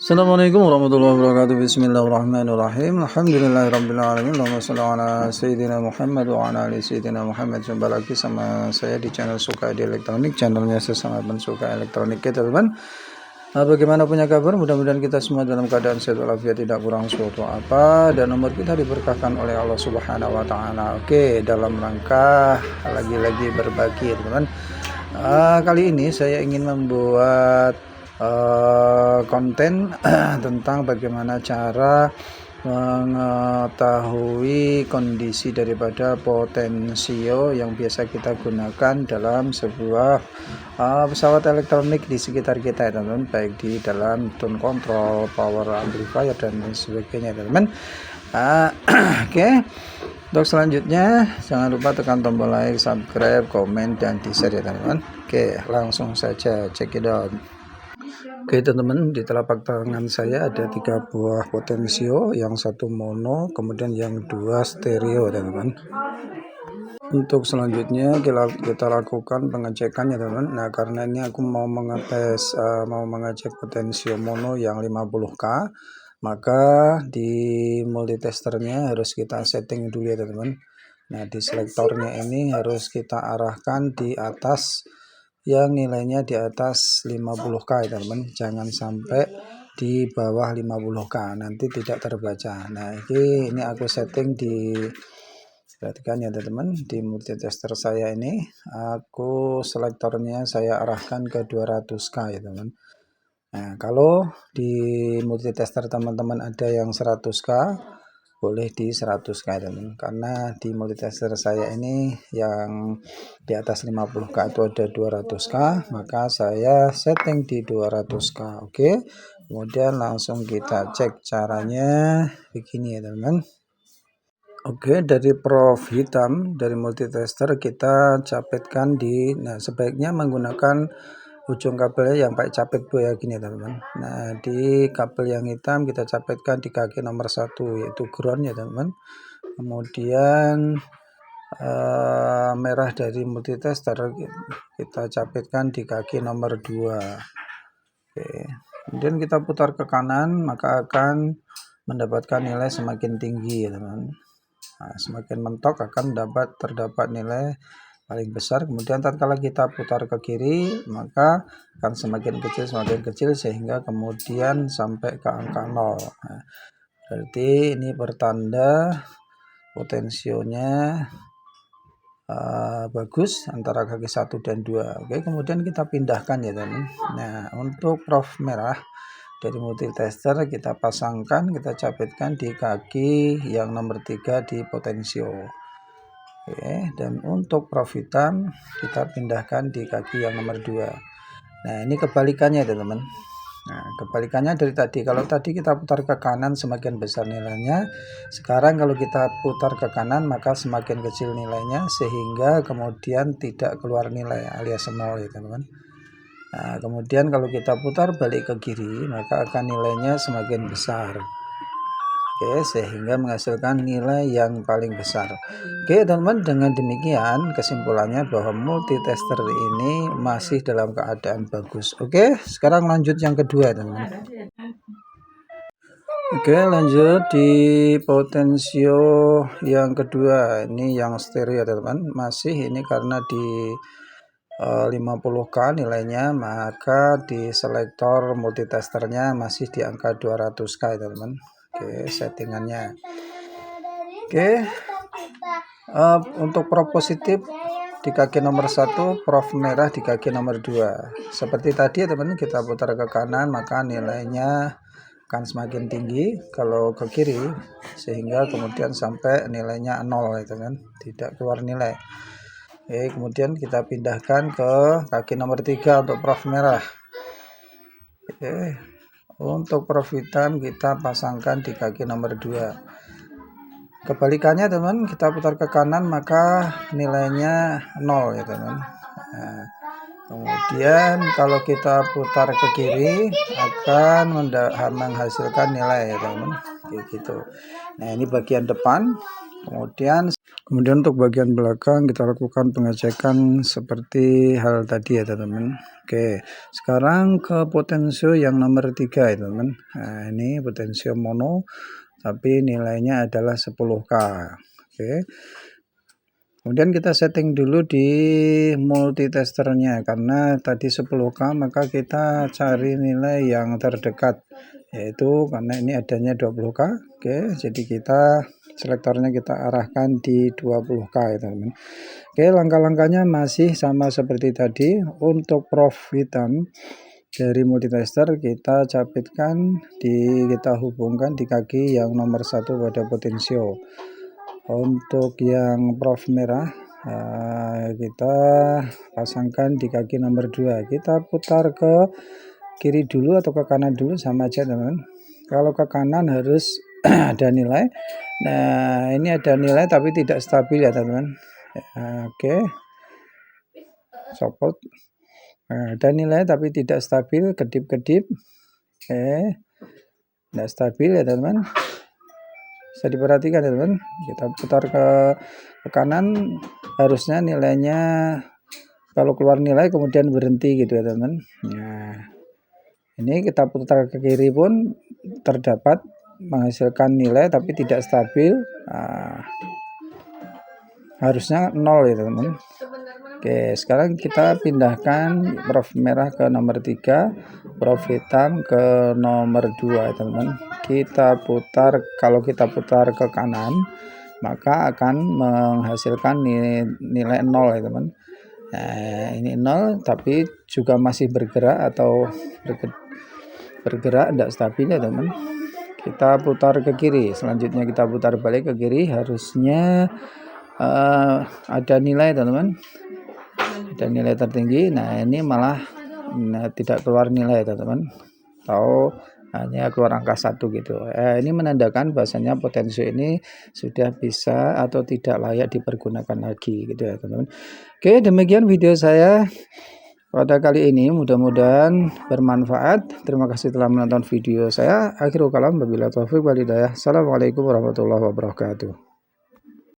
Assalamualaikum warahmatullahi wabarakatuh. Bismillahirrahmanirrahim. Alhamdulillahirrabbilalamin. Allahumma shalli ala Sayyidina Muhammad wa ala ali Sayyidina Muhammad. Jumpa lagi sama saya di channel Suka di Elektronik, channelnya sesama pensuka elektronik ya teman-teman. Bagaimana punya kabar? Mudah-mudahan kita semua dalam keadaan sehat walafiat, tidak kurang suatu apa, dan umur kita diberkahkan oleh Allah Subhanahu wa taala. Oke, dalam rangka lagi-lagi berbagi teman-teman. Kali ini saya ingin membuat konten tentang bagaimana cara mengetahui kondisi daripada potensio yang biasa kita gunakan dalam sebuah pesawat elektronik di sekitar kita ya teman-teman, baik di dalam tone control, power amplifier dan sebagainya teman-teman. Oke. Untuk selanjutnya jangan lupa tekan tombol like, subscribe, komen, dan di share ya teman-teman. Oke, langsung saja check it out. Oke teman-teman, di telapak tangan saya ada 3 buah potensio, yang satu mono, kemudian yang 2 stereo teman-teman. Untuk selanjutnya kita lakukan pengecekan ya teman-teman. Nah, karena ini aku mau mengecek potensio mono yang 50K, maka di multitesternya harus kita setting dulu ya teman-teman. Nah, di selektornya ini harus kita arahkan di atas, yang nilainya di atas 50K ya teman-teman, jangan sampai di bawah 50K, nanti tidak terbaca. Nah, ini aku setting di, perhatikan ya teman-teman, di multitester saya ini aku selektornya saya arahkan ke 200K ya teman-teman. Nah, kalau di multitester teman-teman ada yang 100K, boleh di 100K teman, karena di multitester saya ini yang di atas 50K itu ada 200K, maka saya setting di 200K. Oke, kemudian langsung kita cek. Caranya begini ya teman. Oke, dari prof hitam dari multitester kita capitkan di, nah sebaiknya menggunakan ujung kabelnya yang pakai capit ya gini teman-teman. Nah, di kabel yang hitam kita capitkan di kaki nomor 1 yaitu ground ya teman-teman. Kemudian merah dari multitester kita capitkan di kaki nomor 2. Oke. Kemudian kita putar ke kanan, maka akan mendapatkan nilai semakin tinggi ya teman-teman. Nah, semakin mentok akan terdapat nilai paling besar. Kemudian tatkala kita putar ke kiri, maka akan semakin kecil sehingga kemudian sampai ke angka 0. Nah, berarti ini pertanda potensionya bagus antara kaki 1 dan 2. Oke, kemudian kita pindahkan ya teman. Nah, untuk prof merah dari multitester kita pasangkan, kita capitkan di kaki yang nomor 3 di potensio. Oke, dan untuk prof hitam kita pindahkan di kaki yang nomor 2. Nah, ini kebalikannya teman-teman. Nah, kebalikannya dari tadi. Kalau tadi kita putar ke kanan semakin besar nilainya, sekarang kalau kita putar ke kanan maka semakin kecil nilainya, sehingga kemudian tidak keluar nilai alias 0 ya teman-teman. Nah, kemudian kalau kita putar balik ke kiri maka akan nilainya semakin besar. Oke, sehingga menghasilkan nilai yang paling besar. Oke teman-teman, dengan demikian kesimpulannya bahwa multitester ini masih dalam keadaan bagus. Oke, sekarang lanjut yang kedua teman-teman. Oke, lanjut di potensio yang kedua, ini yang stereo teman-teman. Masih ini karena di 50K nilainya, maka di selektor multitesternya masih di angka 200K teman-teman. Oke, settingannya. Oke, untuk prof positif di kaki nomor 1, prof merah di kaki nomor 2. Seperti tadi ya teman-teman, kita putar ke kanan maka nilainya akan semakin tinggi, kalau ke kiri sehingga kemudian sampai nilainya 0 ya teman, tidak keluar nilai. Oke, kemudian kita pindahkan ke kaki nomor 3 untuk prof merah. Oke, untuk prof hitam kita pasangkan di kaki nomor 2. Kebalikannya teman, kita putar ke kanan maka nilainya 0 ya teman. Nah, kemudian kalau kita putar ke kiri akan menghasilkan nilai ya teman, kayak gitu. Nah, ini bagian depan. Kemudian Kemudian untuk bagian belakang kita lakukan pengecekan seperti hal tadi ya teman-teman. Oke, sekarang ke potensio yang nomor 3 ya teman-teman. Nah, ini potensio mono tapi nilainya adalah 10K. Oke. Kemudian kita setting dulu di multitesternya, karena tadi 10K maka kita cari nilai yang terdekat, yaitu karena ini adanya 20K. Oke, jadi kita selektornya kita arahkan di 20K ya teman-teman. Oke, langkah-langkahnya masih sama seperti tadi. Untuk prof hitam dari multitester kita capitkan kita hubungkan di kaki yang nomor 1 pada potensio. Untuk yang prof merah kita pasangkan di kaki nomor 2. Kita putar ke kiri dulu atau ke kanan dulu sama aja teman-teman. Kalau ke kanan harus ada nilai. Nah, ini ada nilai tapi tidak stabil ya teman-teman. Oke, copot. Nah, ada nilai tapi tidak stabil, kedip-kedip. Oke, tidak stabil ya teman-teman. Bisa diperhatikan ya teman, kita putar ke kanan, harusnya nilainya kalau keluar nilai kemudian berhenti gitu ya teman. Nah, ini kita putar ke kiri pun terdapat menghasilkan nilai tapi tidak stabil. Nah, harusnya 0 ya teman. Oke, sekarang kita pindahkan prof merah ke nomor 3, prof hitam ke nomor 2 ya teman. Kita putar, kalau kita putar ke kanan maka akan menghasilkan nilai 0 ya teman. Nah, ini 0 tapi juga masih bergerak atau bergerak tidak stabil ya teman. Kita putar ke kiri, selanjutnya kita putar balik ke kiri, harusnya ada nilai teman-teman, ada nilai tertinggi. Nah, ini malah tidak keluar nilai teman-teman, atau hanya keluar angka 1 gitu. Ini menandakan bahasanya potensio ini sudah bisa atau tidak layak dipergunakan lagi gitu ya teman-teman. Oke, demikian video saya pada kali ini, mudah-mudahan bermanfaat. Terima kasih telah menonton video saya. Akhirul kalam, wabillahi taufiq wal hidayah. Assalamualaikum warahmatullahi wabarakatuh.